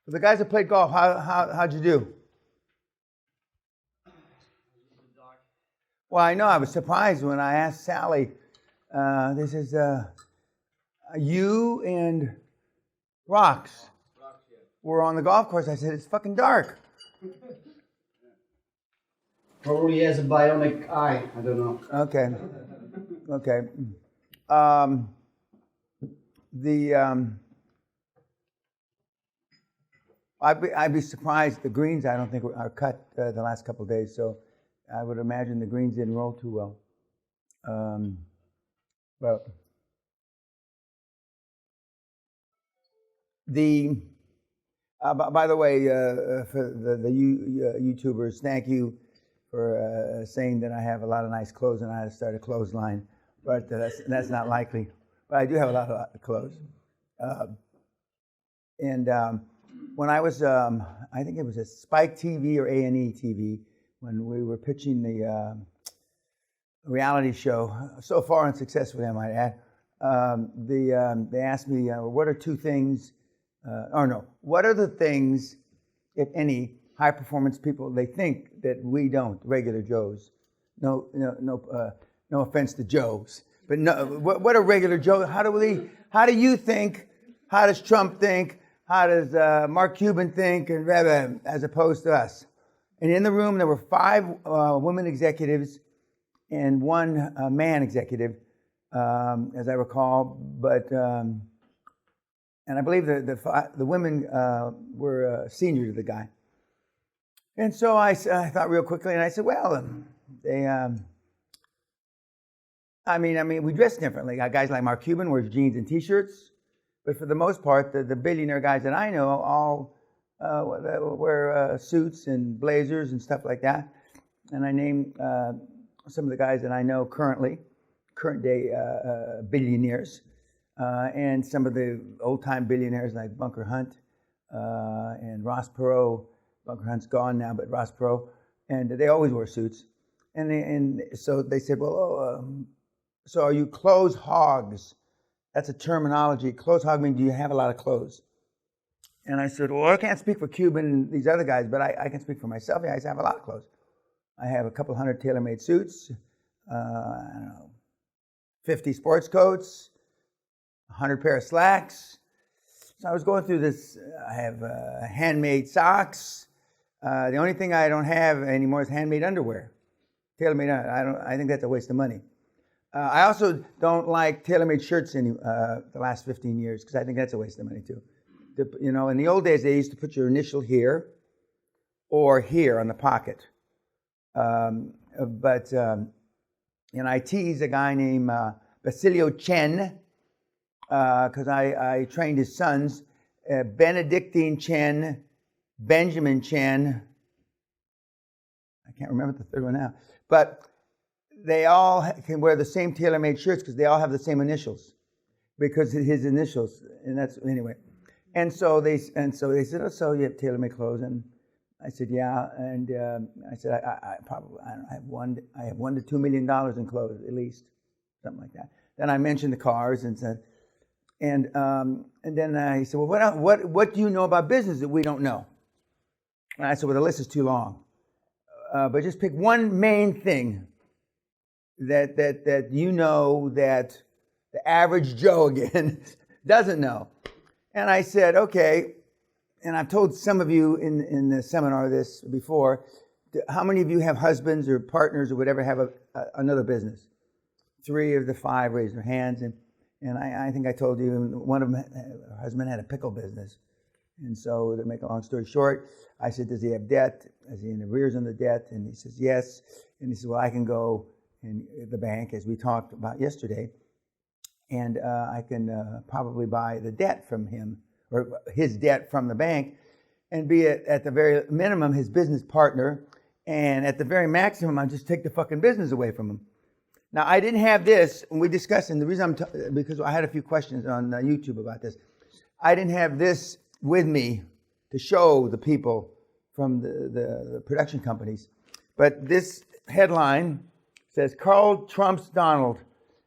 For the guys that played golf, how'd you do? Well, I know I was surprised when I asked Sally. This is you and Rocks were on the golf course. I said, it's fucking dark. Probably has a bionic eye. I don't know. Okay. I'd be surprised. The greens, I don't think, are cut the last couple of days, so I would imagine the greens didn't roll too well. But by the way, for the YouTubers, thank you for saying that I have a lot of nice clothes and I had to start a clothesline, but that's not likely. But I do have a lot of clothes. When I was, I think it was a Spike TV or A&E TV, when we were pitching the reality show, so far unsuccessfully, I might add, they asked me, what are two things, what are the things, if any, high-performance people, they think that we don't, regular Joes. No offense to Joes, but no, what are regular Joes? How do you think? How does Trump think? How does Mark Cuban think? And as opposed to us. And in the room, there were 5 women executives and 1 man executive, as I recall. But and I believe the women were senior to the guy. And so I thought real quickly, and I said, well, they. I mean, we dress differently. Guys like Mark Cuban wears jeans and T-shirts, but for the most part, the billionaire guys that I know all wear suits and blazers and stuff like that. And I named some of the guys that I know current day billionaires, and some of the old-time billionaires like Bunker Hunt and Ross Perot. Bunker Hunt's gone now, but Ross Perot, and they always wear suits. And so they said, well, so are you clothes hogs? That's a terminology. Clothes hog means do you have a lot of clothes? And I said, well, I can't speak for Cuban and these other guys, but I can speak for myself. Yeah, I have a lot of clothes. I have a couple hundred tailor-made suits, I don't know, 50 sports coats, 100 pair of slacks. So I was going through this. I have handmade socks. The only thing I don't have anymore is handmade underwear. Tailor-made. I think that's a waste of money. I also don't like tailor-made shirts the last 15 years because I think that's a waste of money too. In the old days, they used to put your initial here or here on the pocket. But I tease a guy named Basilio Chen because I trained his sons, Benedictine Chen, Benjamin Chen. I can't remember the third one now. But they all can wear the same tailor-made shirts because they all have the same initials because of his initials. And that's, anyway. And so they said, oh, so you have tailor-made clothes? And I said, yeah. And I said, I have $1 to $2 million in clothes, at least, something like that. Then I mentioned the cars and said, and then he said, well, what do you know about business that we don't know? And I said, well, the list is too long. But just pick one main thing that you know that the average Joe, again, doesn't know. And I said, okay, and I've told some of you in the seminar this before, how many of you have husbands or partners or whatever have another business? 3 of the 5 raised their hands, and I think I told you one of them, her husband had a pickle business. And so to make a long story short, I said, does he have debt? Is he in arrears on the debt? And he says, yes. And he says, well, I can go in the bank, as we talked about yesterday, and I can probably buy the debt from him, or his debt from the bank, and be at the very minimum his business partner, and at the very maximum, I'll just take the fucking business away from him. Now, I didn't have this when we discussed, and the reason because I had a few questions on YouTube about this. I didn't have this with me to show the people from the production companies. But this headline says, Carl Trump's Donald.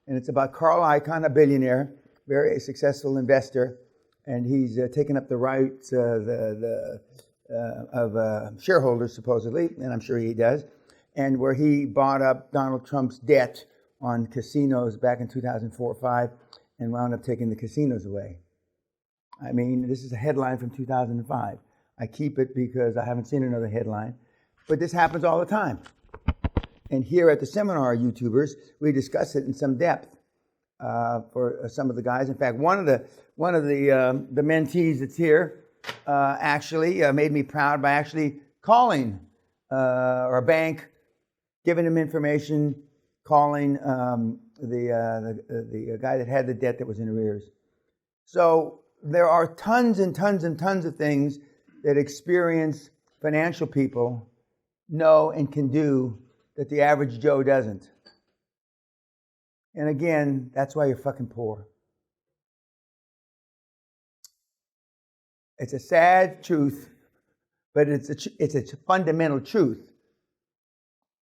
And it's about Carl Icahn, a billionaire, very successful investor. and he's taken up the rights of shareholders, supposedly, and I'm sure he does, and where he bought up Donald Trump's debt on casinos back in 2004 or 5 and wound up taking the casinos away. I mean, this is a headline from 2005. I keep it because I haven't seen another headline, but this happens all the time. And here at the seminar, YouTubers, we discuss it in some depth for some of the guys. In fact, one of the mentees that's here actually made me proud by actually calling or a bank, giving them information, calling the guy that had the debt that was in arrears. So there are tons and tons and tons of things that experienced financial people know and can do that the average Joe doesn't. And again, that's why you're fucking poor. It's a sad truth, but it's a fundamental truth.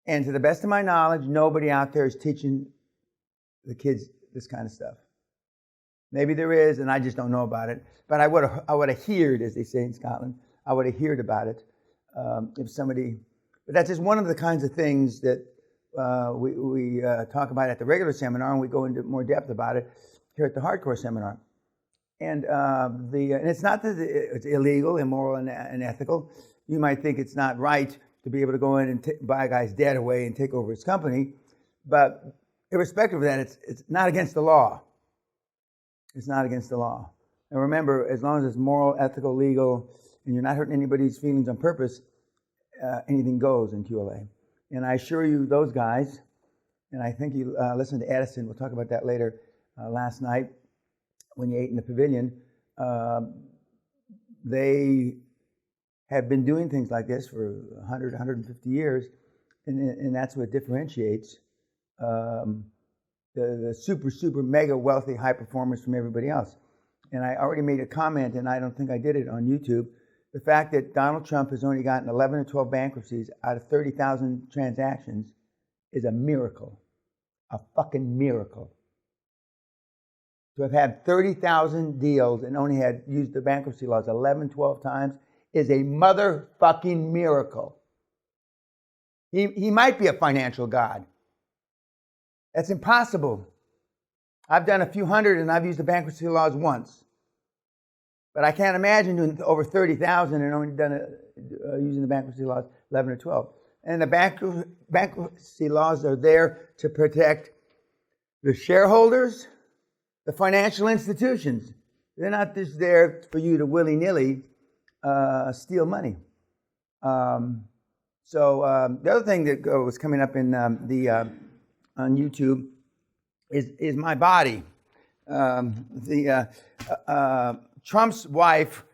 And to the best of my knowledge, nobody out there is teaching the kids this kind of stuff. Maybe there is, and I just don't know about it. But I would have heard, as they say in Scotland, I would have heard about it if somebody. But that's just one of the kinds of things that we talk about at the regular seminar, and we go into more depth about it here at the hardcore seminar. And and it's not that it's illegal, immoral, and unethical. You might think it's not right to be able to go in and buy a guy's debt away and take over his company, but irrespective of that, it's not against the law. It's not against the law. And remember, as long as it's moral, ethical, legal, and you're not hurting anybody's feelings on purpose, anything goes in QLA. And I assure you, those guys, and I think you listened to Edison, we'll talk about that later, last night when you ate in the pavilion, they have been doing things like this for 100, 150 years, and that's what differentiates the super, super mega wealthy high performers from everybody else. And I already made a comment, and I don't think I did it on YouTube. The fact that Donald Trump has only gotten 11 or 12 bankruptcies out of 30,000 transactions is a miracle. A fucking miracle. To have had 30,000 deals and only had used the bankruptcy laws 11, 12 times is a motherfucking miracle. He might be a financial god. That's impossible. I've done a few hundred and I've used the bankruptcy laws once. But I can't imagine doing over 30,000 and only done using the bankruptcy laws 11 or 12. And the bankruptcy laws are there to protect the shareholders, the financial institutions. They're not just there for you to willy-nilly steal money. So the other thing that was coming up in on YouTube is my body. Trump's wife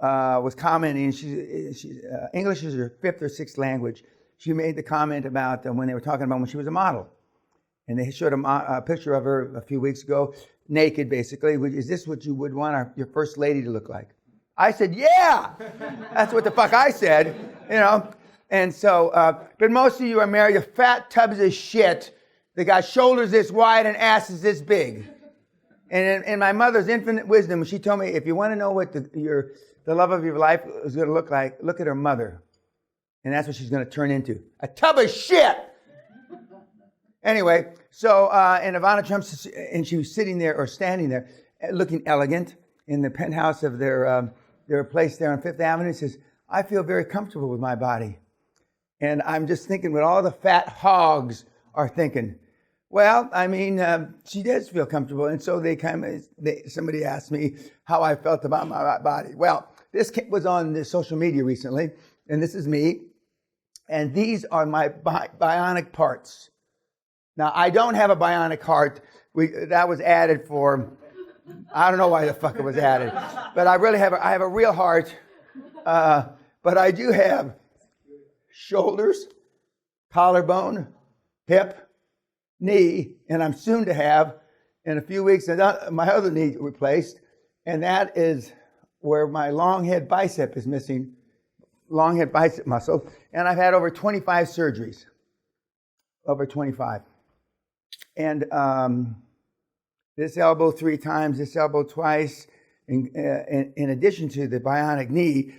was commenting. She's English is her 5th or 6th language. She made the comment about when they were talking about when she was a model, and they showed a picture of her a few weeks ago, naked, basically. Is this what you would want your first lady to look like? I said, yeah. That's what the fuck I said, you know. And so, but most of you are married to fat tubs of shit that got shoulders this wide and asses this big. And in my mother's infinite wisdom, she told me, if you want to know what the love of your life is going to look like, look at her mother. And that's what she's going to turn into. A tub of shit! Anyway, so, and Ivana Trump, and she was sitting there or standing there, looking elegant in the penthouse of their place there on Fifth Avenue, says, I feel very comfortable with my body. And I'm just thinking what all the fat hogs are thinking. Well, I mean, she does feel comfortable. And so somebody asked me how I felt about my body. Well, this was on the social media recently, and this is me. And these are my bionic parts. Now, I don't have a bionic heart. That was added for, I don't know why the fuck it was added. But I really have a real heart. But I do have shoulders, collarbone, hip, knee, and I'm soon to have, in a few weeks, my other knee replaced. And that is where my long head bicep is missing, long head bicep muscle. And I've had over 25 surgeries. Over 25. And this elbow 3 times, this elbow twice, in addition to the bionic knee,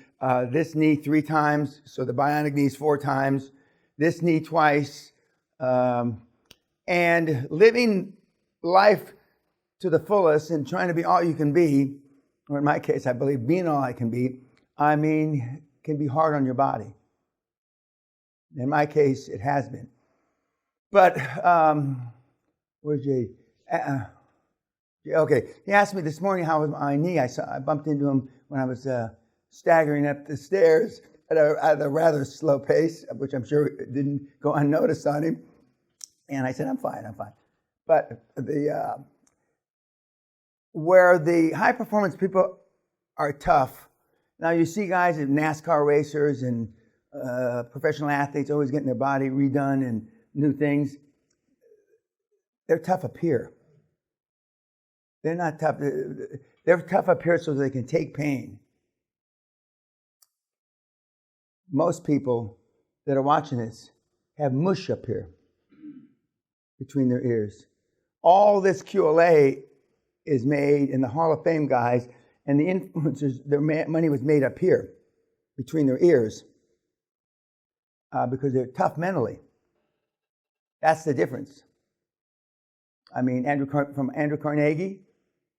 this knee 3 times, so the bionic knee is 4 times, this knee twice, and living life to the fullest and trying to be all you can be, or in my case, I believe being all I can be, can be hard on your body. In my case, it has been. But, where's Jay? Okay, he asked me this morning how was my knee. I bumped into him when I was staggering up the stairs at a rather slow pace, which I'm sure didn't go unnoticed on him. And I said, I'm fine. But where the high performance people are tough, now you see guys at NASCAR racers and professional athletes always getting their body redone and new things. They're tough up here. They're not tough. They're tough up here so they can take pain. Most people that are watching this have mush up here between their ears. All this QLA is made in the Hall of Fame guys, and the influencers, their money was made up here between their ears because they're tough mentally. That's the difference. I mean, Andrew Carnegie,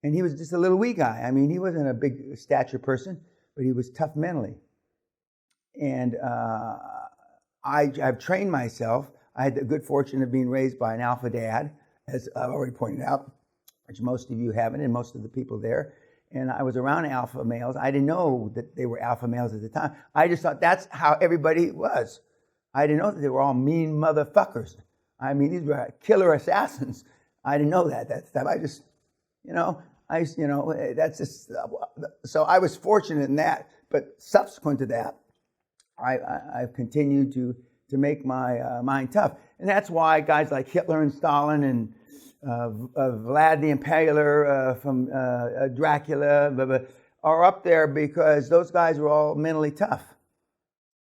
and he was just a little wee guy. I mean, he wasn't a big stature person, but he was tough mentally. And I've trained myself. I had the good fortune of being raised by an alpha dad, as I've already pointed out, which most of you haven't, and most of the people there. And I was around alpha males. I didn't know that they were alpha males at the time. I just thought that's how everybody was. I didn't know that they were all mean motherfuckers. I mean, these were killer assassins. I didn't know that at that time. I just, that's just, so I was fortunate in that. But subsequent to that, I've continued to make my mind tough. And that's why guys like Hitler and Stalin and Vlad the Impaler from Dracula are up there because those guys were all mentally tough.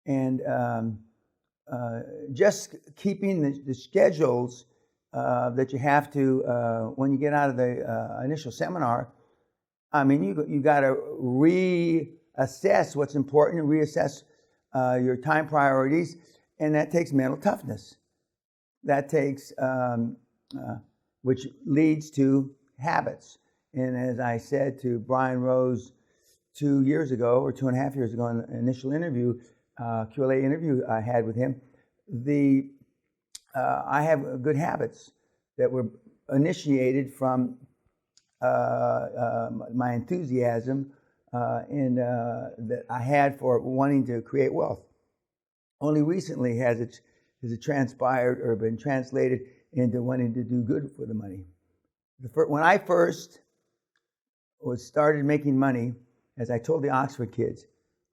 And just keeping the schedules that you have to when you get out of the initial seminar, I mean, you got to reassess what's important and reassess your time priorities, and that takes mental toughness. That takes, which leads to habits. And as I said to Brian Rose 2 years ago, or 2.5 years ago, in the initial interview, QLA interview I had with him, I have good habits that were initiated from my enthusiasm and that I had for wanting to create wealth. Only recently has it transpired or been translated into wanting to do good for the money. When I first started making money, as I told the Oxford kids,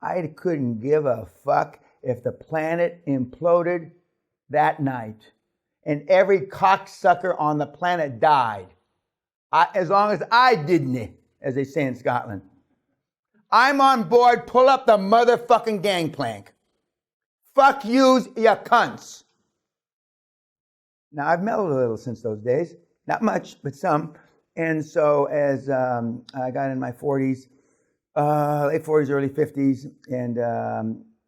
I couldn't give a fuck if the planet imploded that night and every cocksucker on the planet died. As long as I didn't, as they say in Scotland. I'm on board, pull up the motherfucking gangplank. Fuck yous, you cunts. Now, I've mellowed a little since those days. Not much, but some. And so as I got in my 40s, late 40s, early 50s, and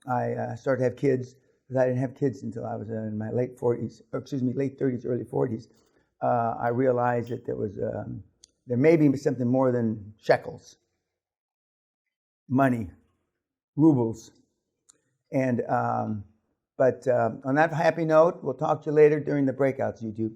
I started to have kids, because I didn't have kids until I was in my late 30s, early 40s. I realized that there may be something more than shekels, money, rubles. And but on that happy note, we'll talk to you later during the breakouts, YouTube.